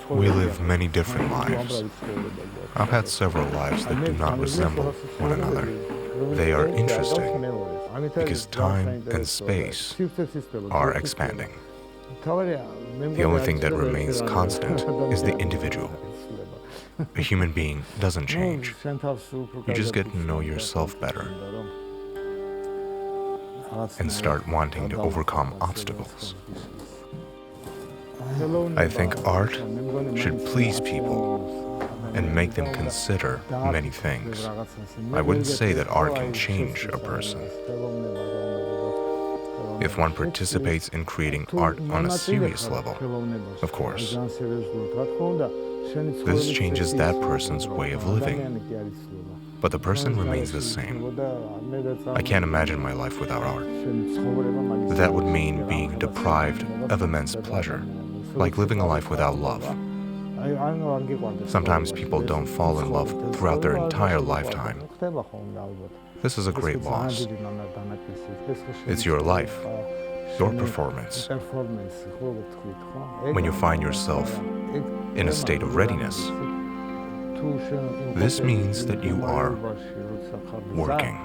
We live many different lives. I've had several lives that do not resemble one another. They are interesting because time and space are expanding. The only thing that remains constant is the individual. A human being doesn't change. You just get to know yourself better and start wanting to overcome obstacles. I think art should please people and make them consider many things. I wouldn't say that art can change a person. If one participates in creating art on a serious level, of course, this changes that person's way of living. But the person remains the same. I can't imagine my life without art. That would mean being deprived of immense pleasure, like living a life without love. Sometimes people don't fall in love throughout their entire lifetime. This is a great loss. It's your life, your performance. When you find yourself in a state of readiness, this means that you are working.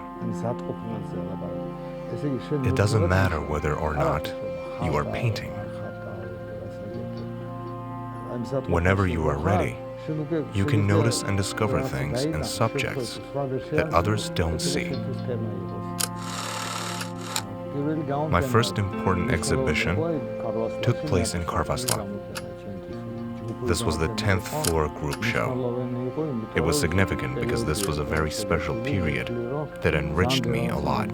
It doesn't matter whether or not you are painting. Whenever you are ready, you can notice and discover things and subjects that others don't see. My first important exhibition took place in Karvasla. This was the 10th floor group show. It was significant because this was a very special period that enriched me a lot.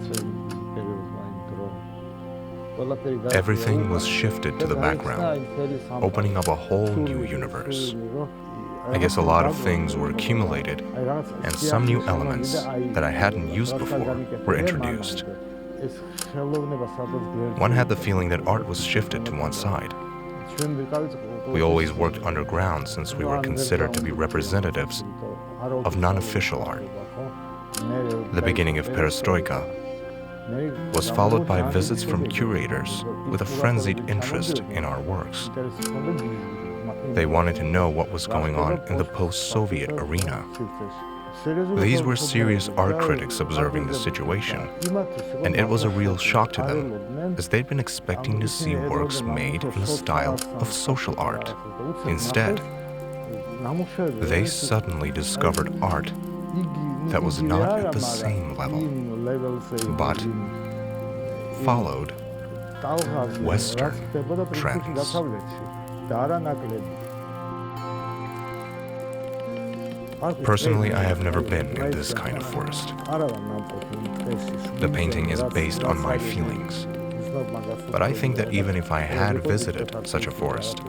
Everything was shifted to the background, opening up a whole new universe. I guess a lot of things were accumulated, and some new elements that I hadn't used before were introduced. One had the feeling that art was shifted to one side. We always worked underground since we were considered to be representatives of non-official art. The beginning of Perestroika was followed by visits from curators with a frenzied interest in our works. They wanted to know what was going on in the post-Soviet arena. These were serious art critics observing the situation, and it was a real shock to them, as they'd been expecting to see works made in the style of social art. Instead, they suddenly discovered art that was not at the same level, but followed Western trends. Personally, I have never been in this kind of forest. The painting is based on my feelings. But I think that even if I had visited such a forest,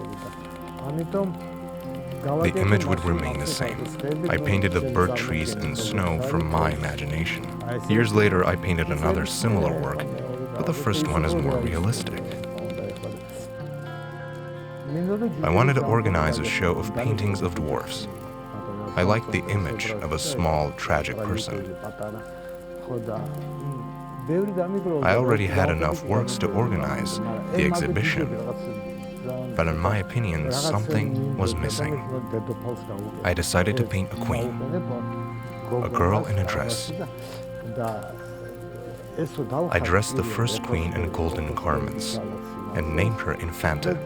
the image would remain the same. I painted the bird trees and snow from my imagination. Years later, I painted another similar work, but the first one is more realistic. I wanted to organize a show of paintings of dwarfs. I liked the image of a small, tragic person. I already had enough works to organize the exhibition, but in my opinion, something was missing. I decided to paint a queen, a girl in a dress. I dressed the first queen in golden garments and named her Infanta.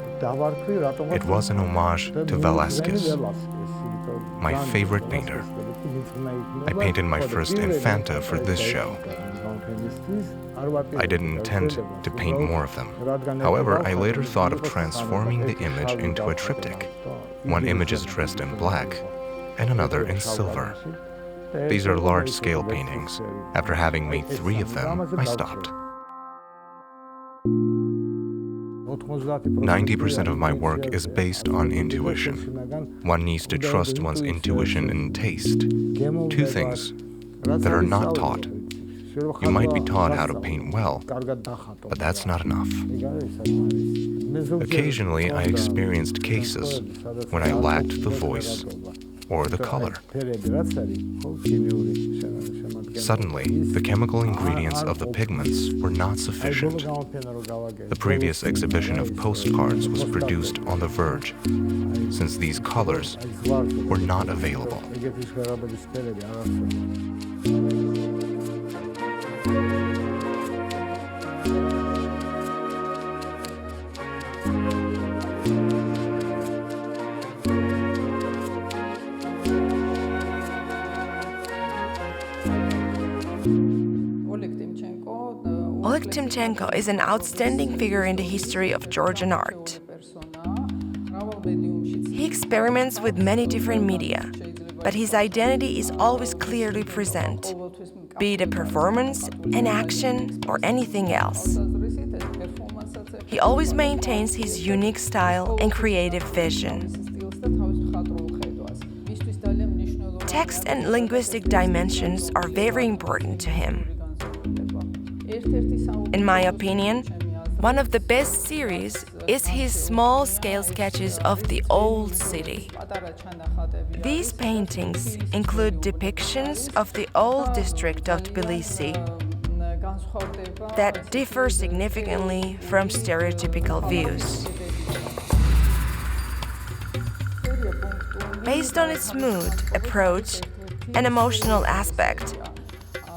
It was an homage to Velázquez, my favorite painter. I painted my first Infanta for this show. I didn't intend to paint more of them. However, I later thought of transforming the image into a triptych. One image is dressed in black and another in silver. These are large-scale paintings. After having made 3 of them, I stopped. 90% of my work is based on intuition. One needs to trust one's intuition and taste, 2 things that are not taught. You might be taught how to paint well, but that's not enough. Occasionally, I experienced cases when I lacked the voice or the color. Suddenly, the chemical ingredients of the pigments were not sufficient. The previous exhibition of postcards was produced on the verge, since these colors were not available. Oleg Timchenko is an outstanding figure in the history of Georgian art. He experiments with many different media, but his identity is always clearly present, be it a performance, an action, or anything else. He always maintains his unique style and creative vision. Text and linguistic dimensions are very important to him. In my opinion, one of the best series is his small-scale sketches of the old city. These paintings include depictions of the old district of Tbilisi that differ significantly from stereotypical views. Based on its mood, approach, and emotional aspect,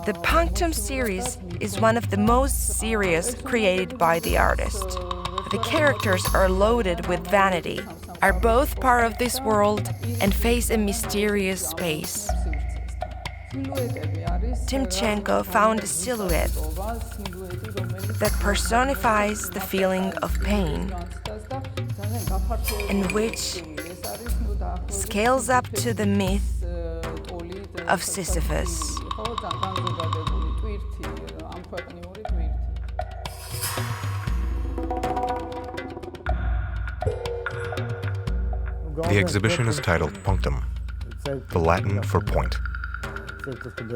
the Punctum series is one of the most serious created by the artist. The characters are loaded with vanity, are both part of this world, and face a mysterious space. Timchenko found a silhouette that personifies the feeling of pain, and which scales up to the myth of Sisyphus. The exhibition is titled Punctum, the Latin for point.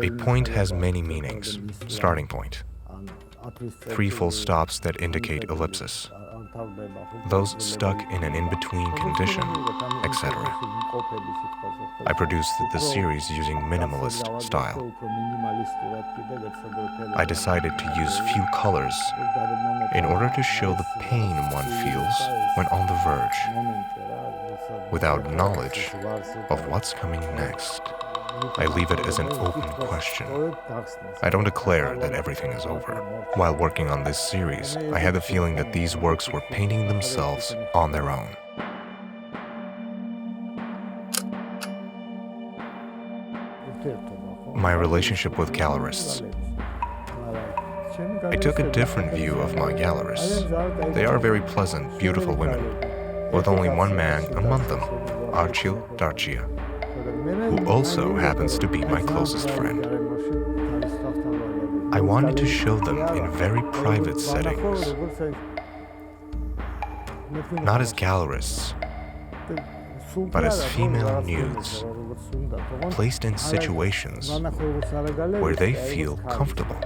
A point has many meanings. Starting point. 3 full stops that indicate ellipsis. Those stuck in an in-between condition, etc. I produced the series using minimalist style. I decided to use few colors in order to show the pain one feels when on the verge, without knowledge of what's coming next. I leave it as an open question. I don't declare that everything is over. While working on this series, I had the feeling that these works were painting themselves on their own. My relationship with gallerists. I took a different view of my gallerists. They are very pleasant, beautiful women, with only one man among them, Archil Darchia, who also happens to be my closest friend. I wanted to show them in very private settings, not as gallerists, but as female nudes, placed in situations where they feel comfortable.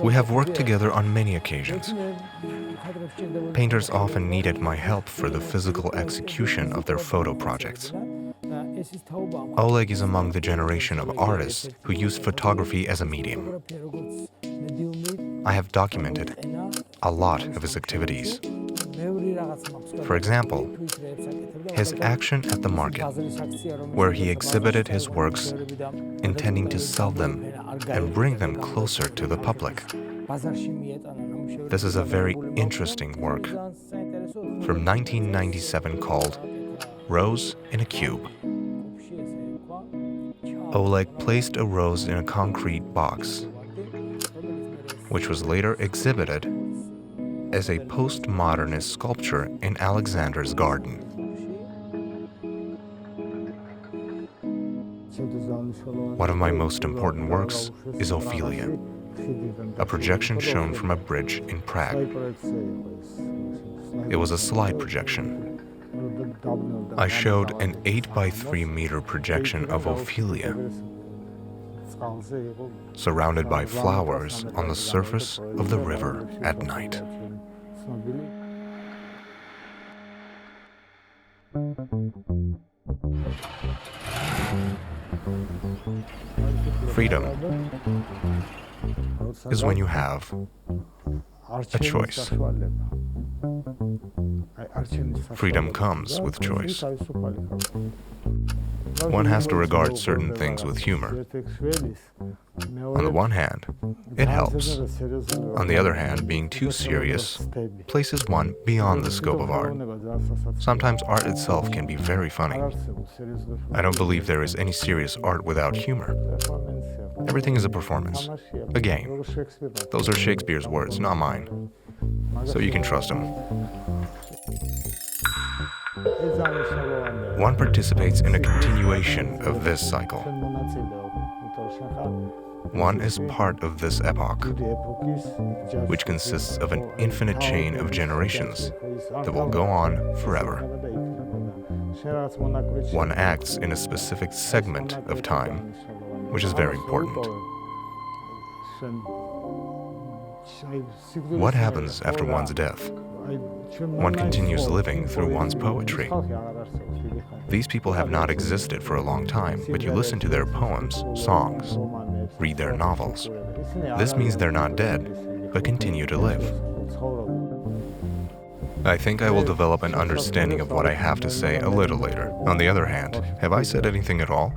We have worked together on many occasions. Painters often needed my help for the physical execution of their photo projects. Oleg is among the generation of artists who use photography as a medium. I have documented a lot of his activities. For example, his action at the market, where he exhibited his works, intending to sell them and bring them closer to the public. This is a very interesting work from 1997 called Rose in a Cube. Oleg placed a rose in a concrete box, which was later exhibited as a postmodernist sculpture in Alexander's garden. One of my most important works is Ophelia, a projection shown from a bridge in Prague. It was a slide projection. I showed an 8 by 3 meter projection of Ophelia surrounded by flowers on the surface of the river at night. Freedom is when you have a choice. Freedom comes with choice. One has to regard certain things with humor. On the one hand, it helps. On the other hand, being too serious places one beyond the scope of art. Sometimes art itself can be very funny. I don't believe there is any serious art without humor. Everything is a performance, a game. Those are Shakespeare's words, not mine. So you can trust him. One participates in a continuation of this cycle. One is part of this epoch, which consists of an infinite chain of generations that will go on forever. One acts in a specific segment of time, which is very important. What happens after one's death? One continues living through one's poetry. These people have not existed for a long time, but you listen to their poems, songs, read their novels. This means they're not dead, but continue to live. I think I will develop an understanding of what I have to say a little later. On the other hand, have I said anything at all?